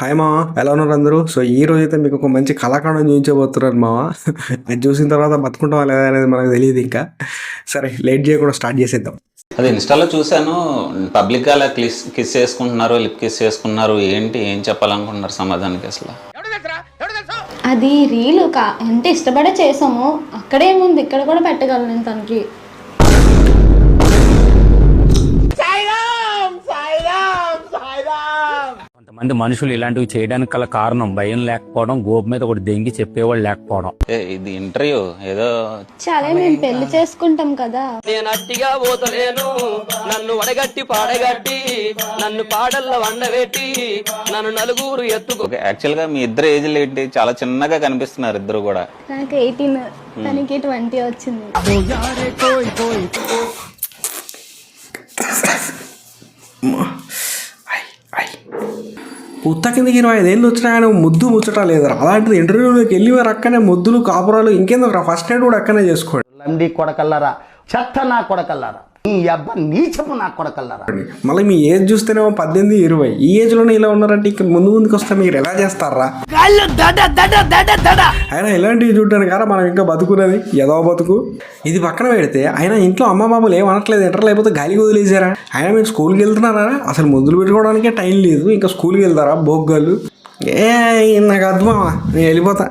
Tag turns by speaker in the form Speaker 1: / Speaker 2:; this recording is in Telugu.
Speaker 1: హాయ్ మామ, ఎలా ఉన్నారు అందరూ? సో ఈ రోజు అయితే మీకు ఒక మంచి కళాఖండం చూపించబోతున్నారు మామ. అది చూసిన తర్వాత బతుకుంటావా లేదా అనేది మనకు తెలియదు ఇంకా. సరే లేట్ చేయకుండా స్టార్ట్ చేసేద్దాం.
Speaker 2: అది ఇన్స్టాలో చూశాను. పబ్లిక్గా అలా కిస్ చేసుకుంటున్నారు, లిప్ కిస్ చేసుకున్నారు. ఏంటి ఏం చెప్పాలనుకుంటున్నారు సమాధానానికి అసలు?
Speaker 3: అది రీల్ అంటే ఇష్టపడే చేసాము. అక్కడేముంది, ఇక్కడ కూడా పెట్టగలను నేను తనకి.
Speaker 4: కొంతమంది మనుషులు ఇలాంటివి చేయడానికి గల కారణం భయం లేకపోవడం, గోపు మీద ఒకటి దెంగి చెప్పేవాళ్ళు లేకపోవడం.
Speaker 2: ఇది ఇంటర్వ్యూ ఏదో
Speaker 3: చాలా మేము పెళ్లి చేసుకుంటాం కదా.
Speaker 5: నేను అట్టిగా పోతలేను, నన్ను వడగట్టి పాడగట్టి, నన్ను పాడల్లో వండబెట్టి, నన్ను నలుగురు ఎత్తుకో.
Speaker 2: యాక్చువల్ గా మీ ఇద్దరు ఏజ్లు ఏంటి? చాలా చిన్నగా కనిపిస్తున్నారు ఇద్దరు కూడా.
Speaker 3: నాకు 18, తనకి 20 వచ్చింది.
Speaker 1: ఉత్త కిందకి 25 ఏళ్ళు వచ్చినా కానీ ముద్దు ముచ్చట లేదు. అలాంటిది ఇంటర్వ్యూలోకి వెళ్ళి వారు అక్కనే ముద్దులు కాపురాలు ఇంకేందుకు ఫస్ట్ నైట్ కూడా అక్కనే చేసుకోండి.
Speaker 6: లండి కొడకల్లారా, చెత్త నా కొడకల్లారా, ఈ అబ్బ నీచపు నా కొడకల్లారా.
Speaker 1: మళ్ళీ మీ ఏజ్ చూస్తేనేమో 18, 20. ఈ ఏజ్ లోనే ఇలా ఉన్నారంటే ఇంకా ముందుకు వస్తే మీరు ఎలా చేస్తారా? అయినా ఇలాంటివి చూడడానికి కదా మనం ఇంకా బతుకున్నది, ఏదో బతుకు. ఇది పక్కన పెడితే ఆయన ఇంట్లో అమ్మ బాబులు ఏమనట్లేదు, ఇంటర్ లేకపోతే గాలికి వదిలేసారా? ఆయన మీరు స్కూల్కి వెళ్తున్నారా? అసలు ముద్దులు పెట్టుకోవడానికే టైం లేదు, ఇంకా స్కూల్కి వెళ్తారా బోగ్గాళ్ళు? నాకు అర్థమా, నేను వెళ్ళిపోతా.